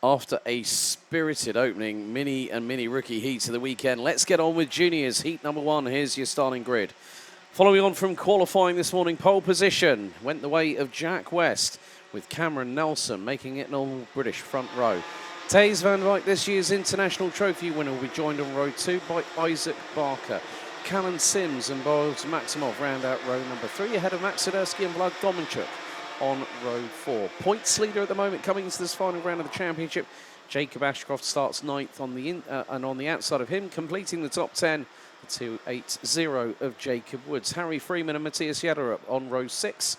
After a spirited opening mini and mini rookie heats of the weekend, let's get on with juniors. Heat number 1, here's your starting grid. Following on from qualifying this morning, pole position went the way of Jack West, with Cameron Nelson making it an all-British front row. Taze van Wijk, this year's international trophy winner, will be joined on row 2 by Isaac Barker. Callan Sims and Boris Maximov round out row number 3, ahead of Max Siderski and Vlad Domenchuk on row 4. Points leader at the moment coming into this final round of the championship. Jacob Ashcroft starts 9th on the and on the outside of him, completing the top 10, the 2.80 of Jacob Woods. Harry Freeman and Matthias Jederup on row 6.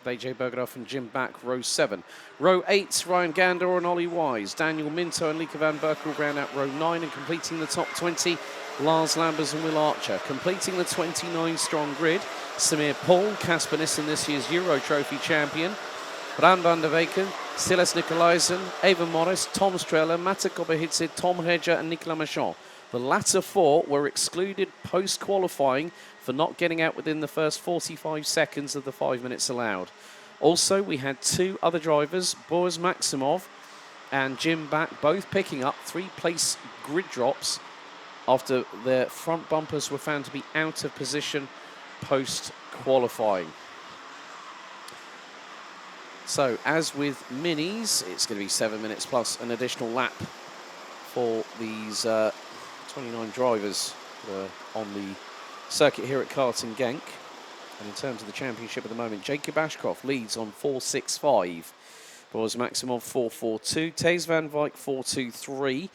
AJ Bergerdorf and Jim Back, row 7. Row 8, Ryan Gander and Ollie Wise. Daniel Minto and Lieke van Berkel round out row 9, and completing the top 20, Lars Lambers and Will Archer. Completing the 29-strong grid, Samir Paul, Casper Nissen, this year's Euro Trophy champion, Bran van der Weken, Silas Nicolaisen, Ava Morris, Tom Streller, Mata Kobahidze, Tom Hedger and Nicolas Machon. The latter 4 were excluded post-qualifying for not getting out within the first 45 seconds of the 5 minutes allowed. Also, we had 2 other drivers, Boris Maximov and Jim Back, both picking up 3-place grid drops after their front bumpers were found to be out of position post-qualifying. So, as with minis, it's going to be 7 minutes plus an additional lap for these 29 drivers on the circuit here at Karting Genk. And in terms of the championship at the moment, Jacob Ashcroft leads on 4.65. Boris Maximov 4.42. Taze van Wijk 4.23.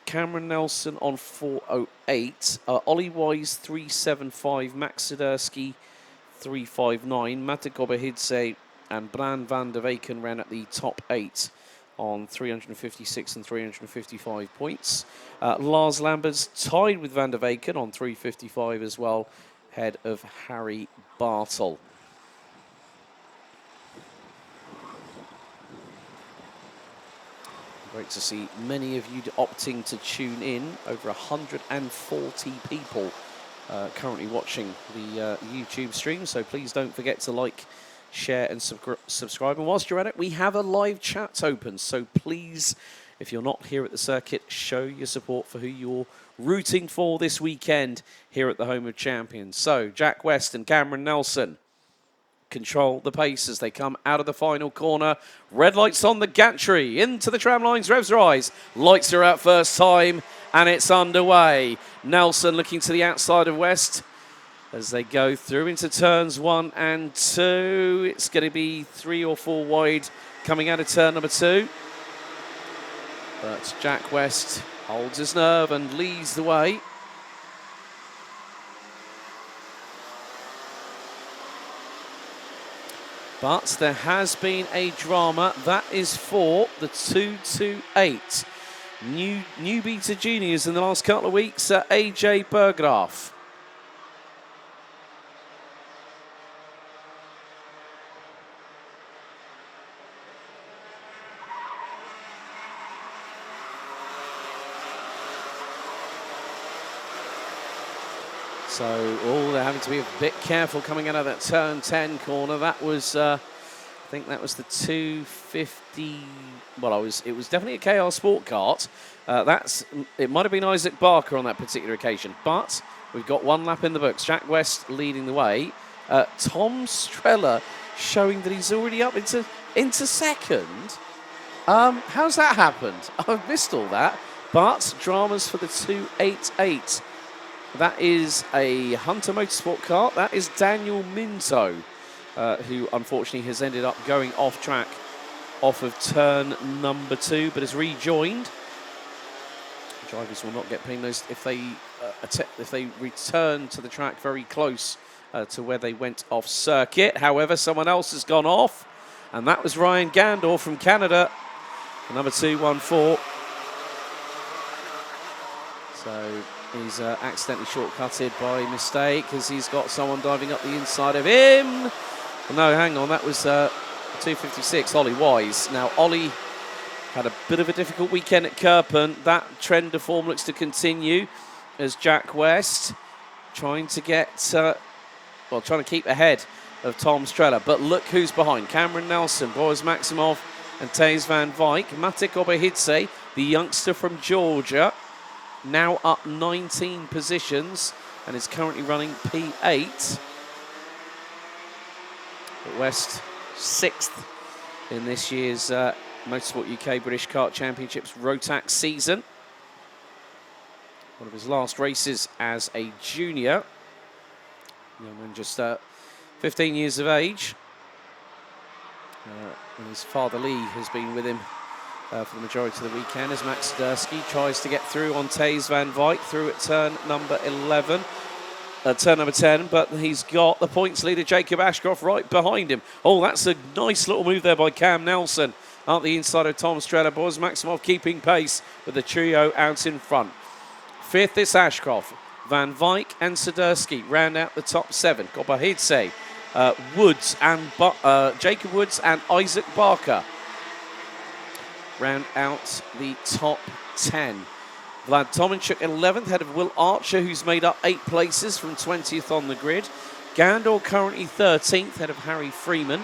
Cameron Nelson on 4.08. Ollie Wise 3.75. Max Siderski 3.59. Mata Kobahidze and Bran van der Weken ran at the top 8 on 356 and 355 points. Lars Lambers tied with van der Weken on 355 as well, head of Harry Bartel. Great to see many of you opting to tune in. Over 140 people currently watching the YouTube stream, so please don't forget to like, share and subscribe. And whilst you're at it, we have a live chat open, so please, if you're not here at the circuit, show your support for who you're rooting for this weekend here at the home of champions. So Jack West and Cameron Nelson control the pace as they come out of the final corner. Red lights on the gantry, into the tram lines, revs rise, lights are out first time, and it's underway. Nelson looking to the outside of West as they go through into turns 1 and 2. It's going to be 3 or 4 wide coming out of turn number 2. But Jack West holds his nerve and leads the way. But there has been a drama. That is for the 228. Newbie to juniors in the last couple of weeks, AJ Berggraf. So, they're having to be a bit careful coming out of that turn 10 corner. That was, I think that was the 250. Well, it was definitely a KR Sport Kart. It might have been Isaac Barker on that particular occasion, but we've got 1 lap in the books. Jack West leading the way. Tom Streller showing that he's already up into second. How's that happened? I've missed all that. But dramas for the 288. That is a Hunter Motorsport car. That is Daniel Minto, who unfortunately has ended up going off track off of turn number 2, but has rejoined. Drivers will not get penalised if they return to the track very close to where they went off circuit. However, someone else has gone off, and that was Ryan Gander from Canada, number 214. So he's accidentally shortcutted by mistake as he's got someone diving up the inside of him. No, hang on, that was 256, Ollie Wise. Now, Ollie had a bit of a difficult weekend at Kerpen. That trend of form looks to continue as Jack West trying to trying to keep ahead of Tom Streller. But look who's behind. Cameron Nelson, Boris Maximov and Thijs van Wijk. Matic Obahidze, the youngster from Georgia, now up 19 positions and is currently running P8. But West 6th in this year's Motorsport UK British Kart Championships Rotax season. One of his last races as a junior. Young man just 15 years of age. And his father Lee has been with him for the majority of the weekend as Max Swiderski tries to get through on Thijs van Wijk through at turn number 10, but he's got the points leader Jacob Ashcroft right behind him. Oh, that's a nice little move there by Cam Nelson up the inside of Tom Strella. Boris Maximov keeping pace with the trio out in front. 5th is Ashcroft. Van Wijk and Swiderski round out the top 7. Obahidze, Woods and Jacob Woods and Isaac Barker round out the top 10. Vlad Tomanchuk 11th, head of Will Archer, who's made up 8 places from 20th on the grid. Gandor currently 13th, head of Harry Freeman.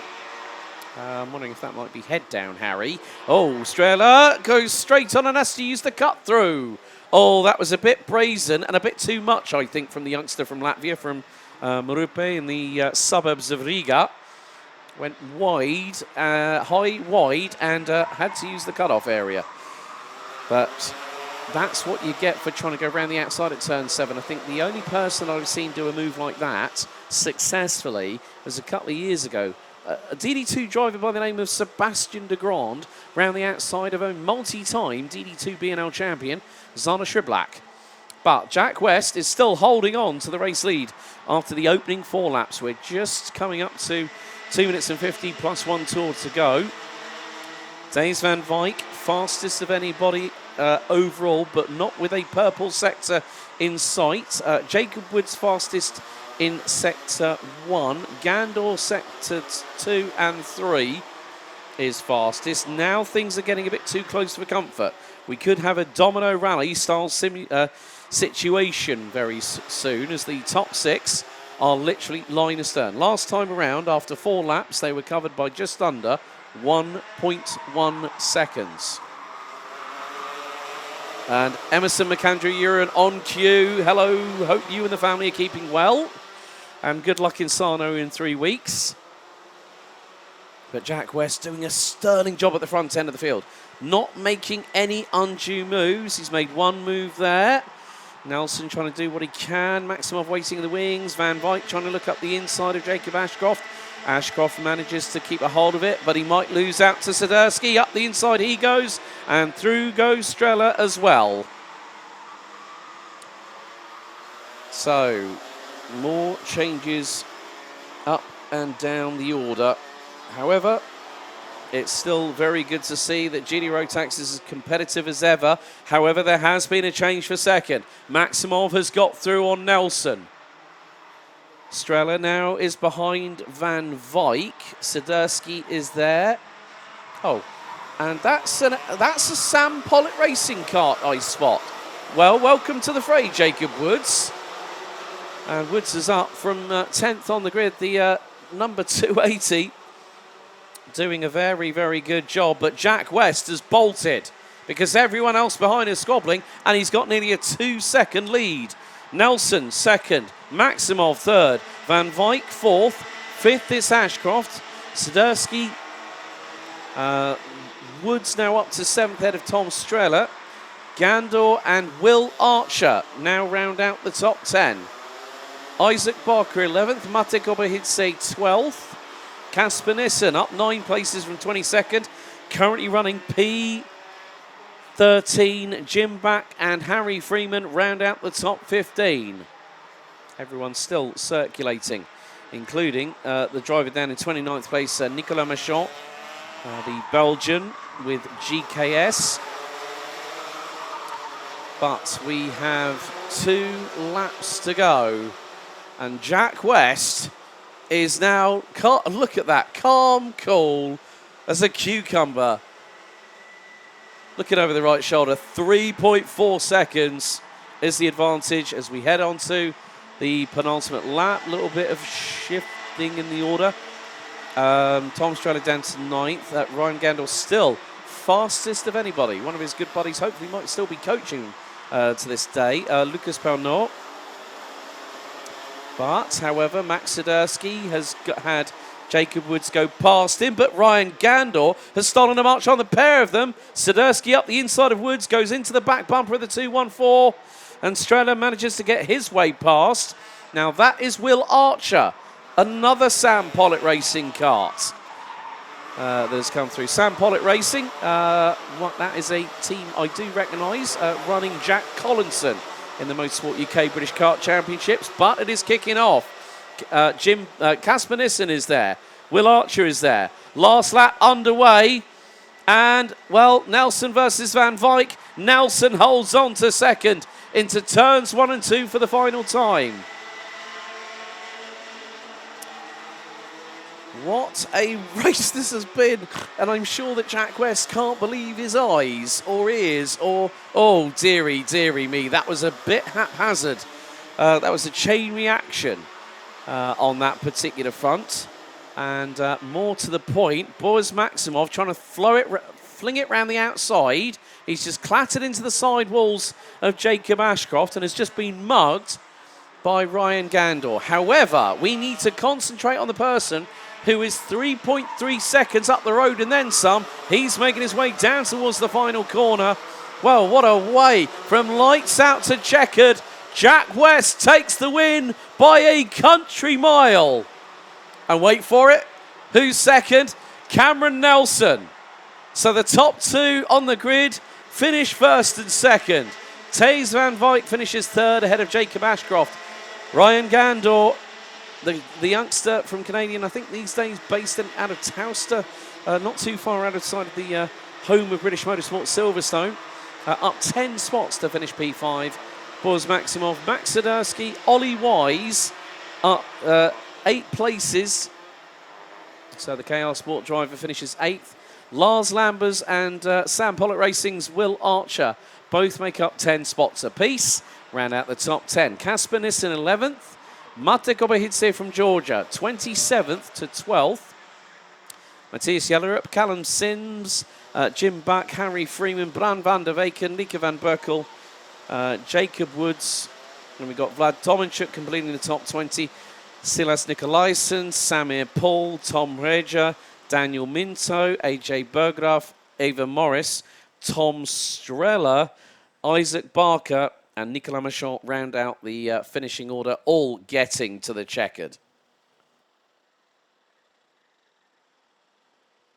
I'm wondering if that might be head down, Harry. Oh, Strela goes straight on and has to use the cut through. Oh, that was a bit brazen and a bit too much, I think, from the youngster from Latvia, from Marupe in the suburbs of Riga. Went wide, high, wide, and had to use the cut-off area. But that's what you get for trying to go around the outside at turn 7. I think the only person I've seen do a move like that successfully was a couple of years ago. A DD2 driver by the name of Sebastian de Grand round the outside of a multi-time DD2 BNL champion, Zana Shriblack. But Jack West is still holding on to the race lead after the opening 4 laps. We're just coming up to 2 minutes and 50 plus 1 tour to go. Thijs van Wijk, fastest of anybody overall, but not with a purple sector in sight. Jacob Woods fastest in sector 1. Gandor sector 2 and 3 is fastest. Now things are getting a bit too close for comfort. We could have a domino rally style situation very soon, as the top 6 are literally line astern. Last time around, after 4 laps, they were covered by just under 1.1 seconds. And Emerson McAndrew-Uren on cue. Hello, hope you and the family are keeping well. And good luck in Sarno in 3 weeks. But Jack West doing a sterling job at the front end of the field. Not making any undue moves. He's made 1 move there. Nelson trying to do what he can. Maximov waiting in the wings. Van Wijk trying to look up the inside of Jacob Ashcroft. Ashcroft manages to keep a hold of it, but he might lose out to Swiderski. Up the inside he goes, and through goes Strella as well. So, more changes up and down the order. However, it's still very good to see that GD Rotax is as competitive as ever. However, there has been a change for second. Maximov has got through on Nelson. Strella now is behind Van Wijk. Swiderski is there. Oh, and that's a Sam Pollitt racing kart I spot. Well, welcome to the fray, Jacob Woods. And Woods is up from 10th on the grid. The number 280 doing a very, very good job. But Jack West has bolted because everyone else behind is squabbling, and he's got nearly a 2-second lead. Nelson 2nd, Maximov 3rd, Van Wijk 4th, 5th is Ashcroft, Swiderski, Woods now up to 7th, head of Tom Strella. Gandor and Will Archer now round out the top 10. Isaac Barker 11th, Matic Obahidze 12th, Casper Nissen up 9 places from 22nd, currently running P13. Jim Back and Harry Freeman round out the top 15. Everyone's still circulating, including the driver down in 29th place, Nicolas Machon, the Belgian with GKS. But we have 2 laps to go. And Jack West is now, look at that, calm, cool as a cucumber. Looking over the right shoulder, 3.4 seconds is the advantage as we head on to the penultimate lap. A little bit of shifting in the order. Tom Strella down to 9th. Ryan Gandor still fastest of anybody. One of his good buddies hopefully might still be coaching to this day. Lucas Pernot. But, however, Max Sidursky has had Jacob Woods go past him, but Ryan Gandor has stolen a march on the pair of them. Sidursky up the inside of Woods, goes into the back bumper of the 214, and Strella manages to get his way past. Now that is Will Archer, another Sam Pollitt Racing kart that has come through. Sam Pollitt Racing, that is a team I do recognise, running Jack Collinson in the Motorsport UK British Kart Championships, but it is kicking off. Casper Nissen is there. Will Archer is there. Last lap underway. And, well, Nelson versus Van Wyk. Nelson holds on to second into turns 1 and 2 for the final time. What a race this has been. And I'm sure that Jack West can't believe his eyes or ears or, oh, dearie, dearie me. That was a bit haphazard. That was a chain reaction on that particular front. And more to the point, Boris Maximov trying to fling it round the outside. He's just clattered into the side walls of Jacob Ashcroft and has just been mugged by Ryan Gandor. However, we need to concentrate on the person who is 3.3 seconds up the road and then some. He's making his way down towards the final corner. Well, what a way from lights out to checkered. Jack West takes the win by a country mile. And wait for it, who's second? Cameron Nelson. So the top two on the grid finish first and second. Taze Van Wyk finishes third ahead of Jacob Ashcroft. Ryan Gandor, the youngster from Canadian, I think these days based out of Towcester, not too far outside of the home of British Motorsport, Silverstone, up 10 spots to finish P5. Boz Maximov, Max Sidursky, Ollie Wise up 8 places. So the KR Sport driver finishes 8th. Lars Lambers and Sam Pollitt Racing's Will Archer both make up 10 spots apiece. Round out the top 10. Casper Nissen 11th. Mate Gobahidze from Georgia 27th to 12th. Matthias Jellerup, Callum Sims, Jim Buck, Harry Freeman, Bran van der Weken, Nico van Berkel, Jacob Woods, and we've got Vlad Tomanchuk completing the top 20. Silas Nikolaisen, Samir Paul, Tom Reger, Daniel Minto, AJ Bergraf, Eva Morris, Tom Strella, Isaac Barker, and Nicolas Machon round out the finishing order, all getting to the checkered.